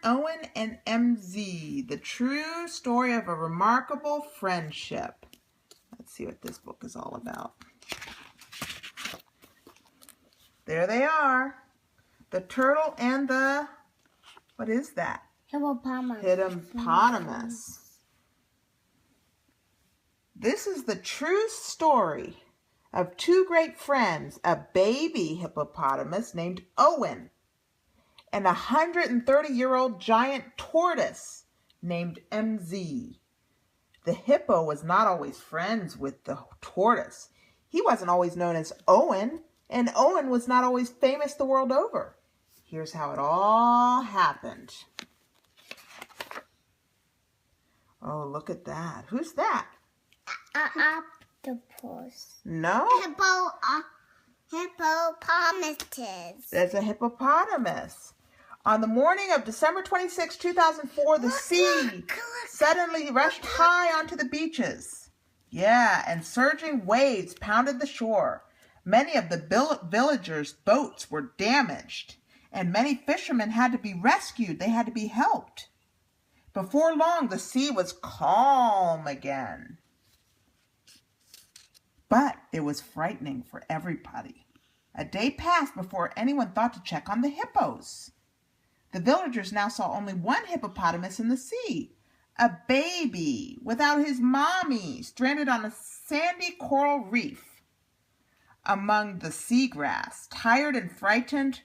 Owen and MZ, the true story of a remarkable friendship. Let's see what this book is all about. There they are. The turtle and the, what is that? Hippopotamus. Hippopotamus. This is the true story of two great friends, a baby hippopotamus named Owen and a 130-year-old giant tortoise named MZ. The hippo was not always friends with the tortoise. He wasn't always known as Owen, and Owen was not always famous the world over. Here's how it all happened. Oh, look at that. Who's that? Octopus. No. Hippopotamus. There's a hippopotamus. On the morning of December 26, 2004, the sea suddenly rushed high onto the beaches. Yeah, and surging waves pounded the shore. Many of the villagers' boats were damaged, and many fishermen had to be rescued. They had to be helped. Before long, the sea was calm again. But it was frightening for everybody. A day passed before anyone thought to check on the hippos. The villagers now saw only one hippopotamus in the sea, a baby without his mommy, stranded on a sandy coral reef among the seagrass. Tired and frightened.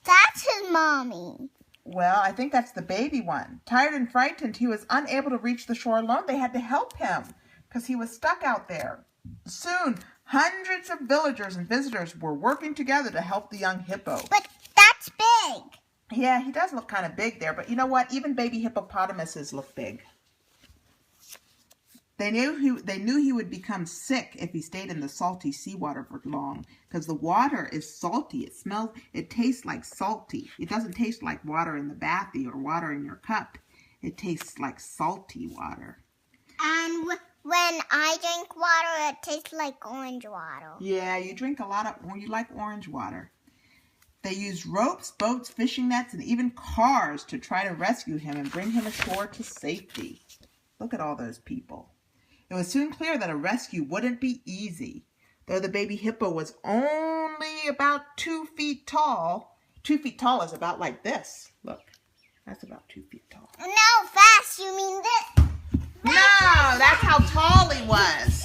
That's his mommy. Well, I think that's the baby one. Tired and frightened, he was unable to reach the shore alone. They had to help him because he was stuck out there. Soon, hundreds of villagers and visitors were working together to help the young hippo. But that's big. Yeah, he does look kind of big there, but you know what? Even baby hippopotamuses look big. They knew he would become sick if he stayed in the salty seawater for long, because the water is salty. It tastes like salty. It doesn't taste like water in the bathy or water in your cup. It tastes like salty water. And when I drink water, it tastes like orange water. Yeah, you like orange water. They used ropes, boats, fishing nets, and even cars to try to rescue him and bring him ashore to safety. Look at all those people. It was soon clear that a rescue wouldn't be easy. Though the baby hippo was only about 2 feet tall. 2 feet tall is about like this. Look, that's about 2 feet tall. No, fast, you mean this? No, that's how tall he was.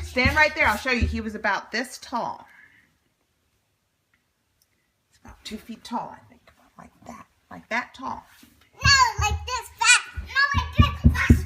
Stand right there. I'll show you. He was about this tall. It's about 2 feet tall, I think. Like that. Like that tall. No, like this, fast. No, like this, fast.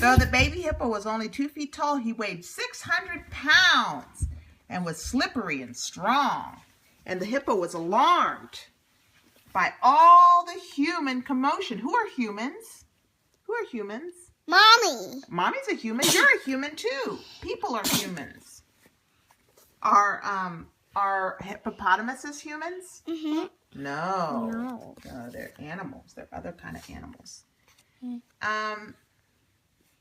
Though the baby hippo was only 2 feet tall, he weighed 600 pounds and was slippery and strong. And the hippo was alarmed by all the human commotion. Who are humans? Who are humans? Mommy. Mommy's a human. You're a human too. People are humans. Are hippopotamuses humans? Mm-hmm. No, they're animals. They're other kind of animals.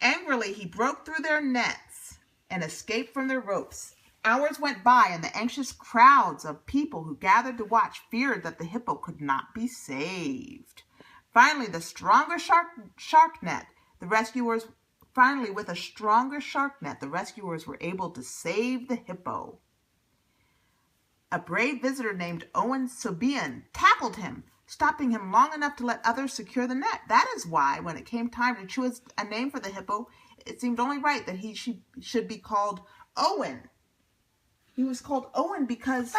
Angrily, he broke through their nets and escaped from their ropes. Hours went by, and the anxious crowds of people who gathered to watch feared that the hippo could not be saved. Finally, with a stronger shark net, the rescuers were able to save the hippo. A brave visitor named Owen Sobian tackled him, stopping him long enough to let others secure the net. That is why, when it came time to choose a name for the hippo, it seemed only right that he should be called Owen. He was called Owen because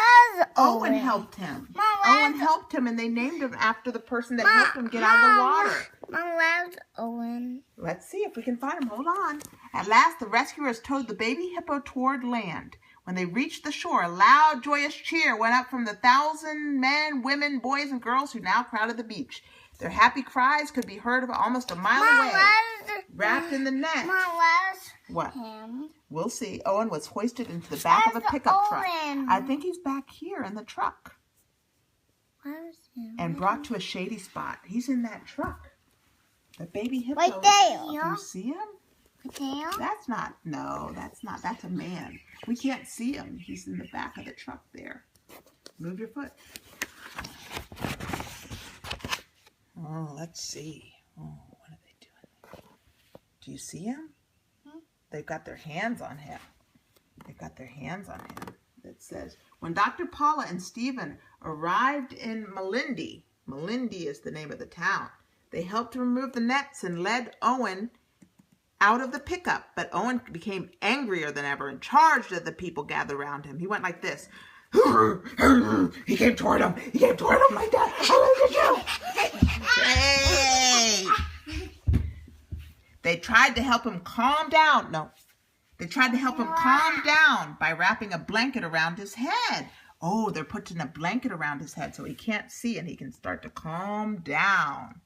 Owen helped him. Owen helped him, and they named him after the person that helped him get out of the water. Mom, where's Owen? Let's see if we can find him. Hold on. At last, the rescuers towed the baby hippo toward land. When they reached the shore, a loud, joyous cheer went up from the 1,000 men, women, boys, and girls who now crowded the beach. Their happy cries could be heard almost a mile away, wrapped in the net. Mom, where's what? him? We'll see. Owen was hoisted into the back of a pickup truck. Owen? I think he's back here in the truck. Where's him? And brought to a shady spot. He's in that truck. The baby hippo. Right there. You see him? There? That's not. That's a man. We can't see him. He's in the back of the truck there. Move your foot. let's see. Oh, what are they doing? Do you see him? They've got their hands on him. They've got their hands on him. It says, when Dr. Paula and Stephen arrived in Malindi is the name of the town, they helped to remove the nets and led Owen out of the pickup. But Owen became angrier than ever and charged at the people gathered around him. He went like this. He came toward him. He came toward him like that. Hey! They tried to help him calm down. No. They tried to help him calm down by wrapping a blanket around his head. Oh, they're putting a blanket around his head so he can't see and he can start to calm down.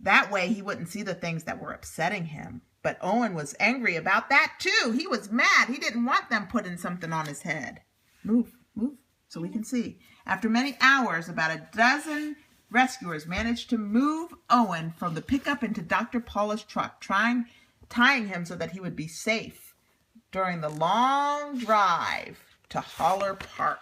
That way he wouldn't see the things that were upsetting him. But Owen was angry about that too. He was mad. He didn't want them putting something on his head. Move so we can see. After many hours, about a dozen rescuers managed to move Owen from the pickup into Dr. Paula's truck, tying him so that he would be safe during the long drive to Holler Park.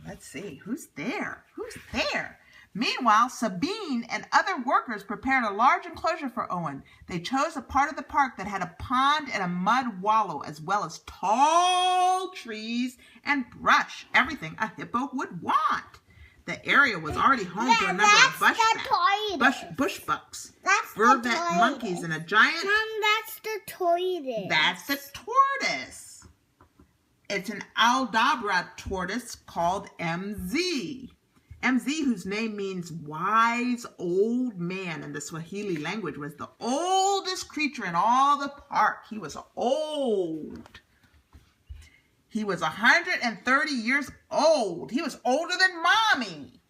Let's see. Who's there? Who's there? Meanwhile, Sabine and other workers prepared a large enclosure for Owen. They chose a part of the park that had a pond and a mud wallow, as well as tall trees and brush. Everything a hippo would want. The area was already home to a number of bush bucks, vervet monkeys, and a giant... that's the tortoise. That's the tortoise. It's an Aldabra tortoise called MZ. MZ, whose name means wise old man in the Swahili language, was the oldest creature in all the park. He was old. He was 130 years old. He was older than Mommy.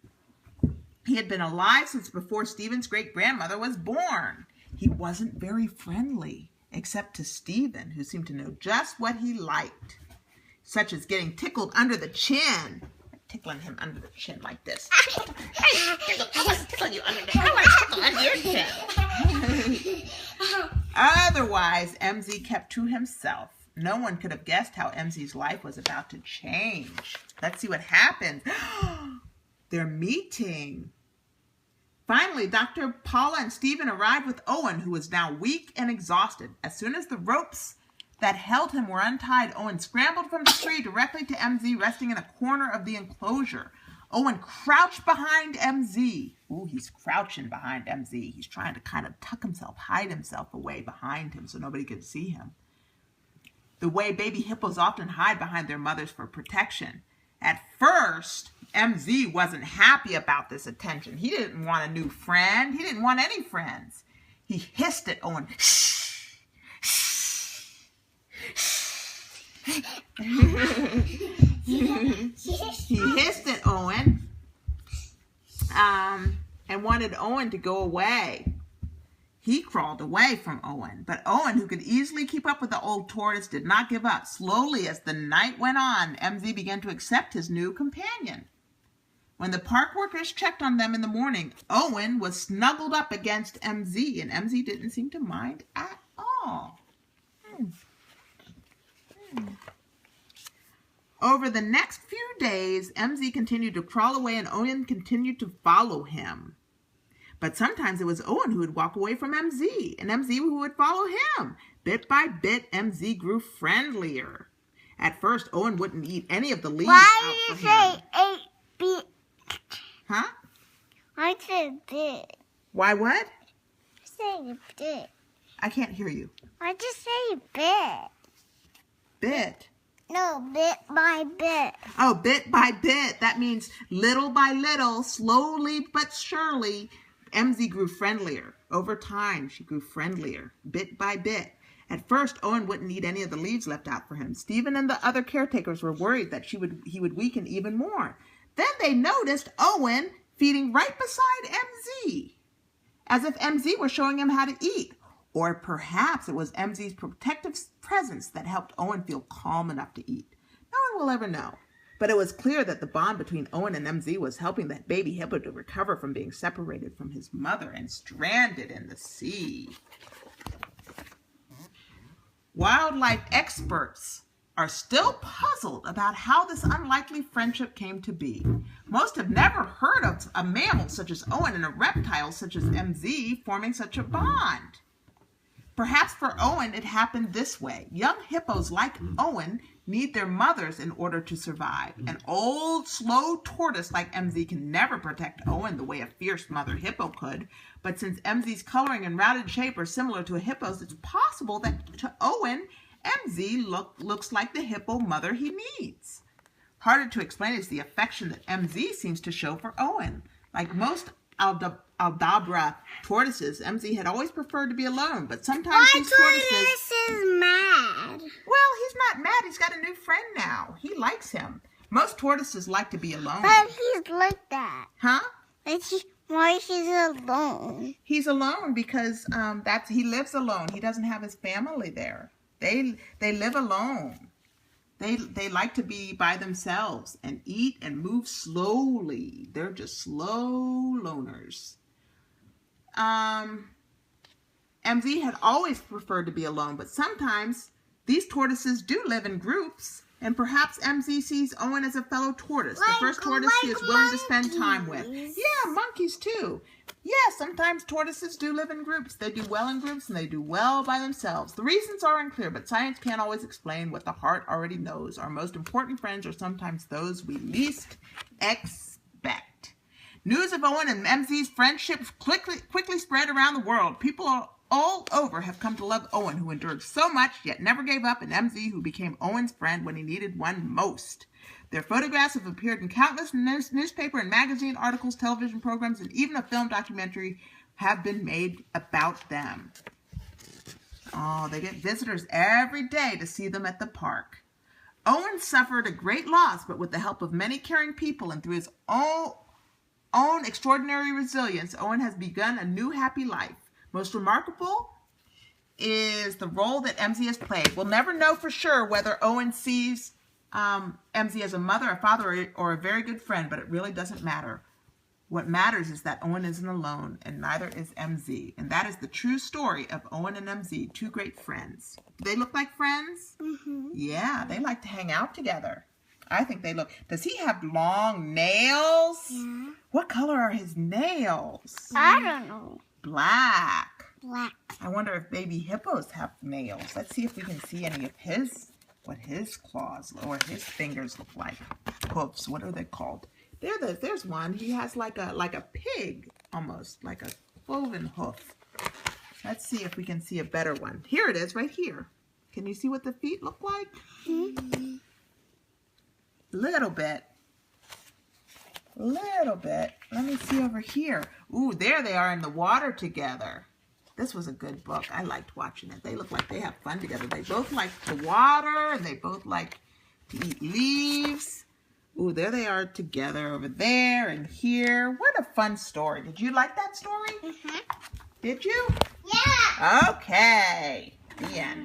He had been alive since before Stephen's great-grandmother was born. He wasn't very friendly, except to Stephen, who seemed to know just what he liked, such as getting tickled under the chin. Tickling him under the chin like this. Tickling you under the chin. I want to tickle under your chin. Otherwise, MZ kept to himself. No one could have guessed how MZ's life was about to change. Let's see what happens. They're meeting. Finally, Dr. Paula and Stephen arrived with Owen, who was now weak and exhausted. As soon as the ropes that held him were untied, Owen scrambled from the tree directly to MZ, resting in a corner of the enclosure. Owen crouched behind MZ. Ooh, he's crouching behind MZ. He's trying to kind of tuck himself, hide himself away behind him so nobody could see him. The way baby hippos often hide behind their mothers for protection. At first, MZ wasn't happy about this attention. He didn't want a new friend. He didn't want any friends. He hissed at Owen. He hissed at Owen and wanted Owen to go away. He crawled away from Owen, but Owen, who could easily keep up with the old tortoise, did not give up. Slowly, as the night went on, MZ began to accept his new companion. When the park workers checked on them in the morning, Owen was snuggled up against MZ, and MZ didn't seem to mind at all. Over the next few days, MZ continued to crawl away and Owen continued to follow him. But sometimes it was Owen who would walk away from MZ and MZ who would follow him. Bit by bit, MZ grew friendlier. At first, Owen wouldn't eat any of the leaves out for him. Why did you say 8 bit? Huh? I said bit. Why what? I said bit. I can't hear you. I just say bit. Bit. No, bit by bit. Oh, bit by bit. That means little by little, slowly but surely, MZ grew friendlier. Over time, she grew friendlier, bit by bit. At first, Owen wouldn't eat any of the leaves left out for him. Stephen and the other caretakers were worried that he would weaken even more. Then they noticed Owen feeding right beside MZ, as if MZ were showing him how to eat. Or perhaps it was MZ's protective presence that helped Owen feel calm enough to eat. No one will ever know. But it was clear that the bond between Owen and MZ was helping that baby hippo to recover from being separated from his mother and stranded in the sea. Wildlife experts are still puzzled about how this unlikely friendship came to be. Most have never heard of a mammal such as Owen and a reptile such as MZ forming such a bond. Perhaps for Owen it happened this way. Young hippos like Owen need their mothers in order to survive. An old, slow tortoise like MZ can never protect Owen the way a fierce mother hippo could. But since MZ's coloring and rounded shape are similar to a hippo's, it's possible that to Owen, MZ looks like the hippo mother he needs. Harder to explain is the affection that MZ seems to show for Owen. Like most Aldabra tortoises, MZ had always preferred to be alone, but sometimes these tortoises is mad. Well, he's not mad. He's got a new friend now. He likes him. Most tortoises like to be alone. But he's like that. Huh? Why he's alone? He's alone because he lives alone. He doesn't have his family there. They live alone. They like to be by themselves and eat and move slowly. They're just slow loners. MZ had always preferred to be alone, but sometimes these tortoises do live in groups, and perhaps MZ sees Owen as a fellow tortoise, the first tortoise he is willing to spend time with. Yeah, monkeys too. Yeah, sometimes tortoises do live in groups. They do well in groups and they do well by themselves. The reasons are unclear, but science can't always explain what the heart already knows. Our most important friends are sometimes those we least expect. News of Owen and MZ's friendship quickly spread around the world. People all over have come to love Owen, who endured so much yet never gave up, and MZ, who became Owen's friend when he needed one most. Their photographs have appeared in countless newspaper and magazine articles, television programs, and even a film documentary have been made about them. Oh, they get visitors every day to see them at the park. Owen suffered a great loss, but with the help of many caring people and through his own extraordinary resilience, Owen has begun a new happy life. Most remarkable is the role that MZ has played. We'll never know for sure whether Owen sees MZ as a mother, a father, or a very good friend, but it really doesn't matter. What matters is that Owen isn't alone, and neither is MZ. And that is the true story of Owen and MZ, two great friends. Do they look like friends? Mm-hmm. Yeah, they like to hang out together. I think they look... Does he have long nails? Yeah. What color are his nails? I don't know. Black. Black. I wonder if baby hippos have nails. Let's see if we can see any of what his claws or his fingers look like. Hoofs. What are they called? There's one. He has like a pig, almost like a cloven hoof. Let's see if we can see a better one. Here it is, right here. Can you see what the feet look like? Mm-hmm. Little bit. Let me see over here. Ooh, there they are in the water together. This was a good book. I liked watching it. They look like they have fun together. They both like the water, and they both like to eat leaves. Ooh, there they are together over there and here. What a fun story. Did you like that story? Mm-hmm. Did you? Yeah. Okay. The end.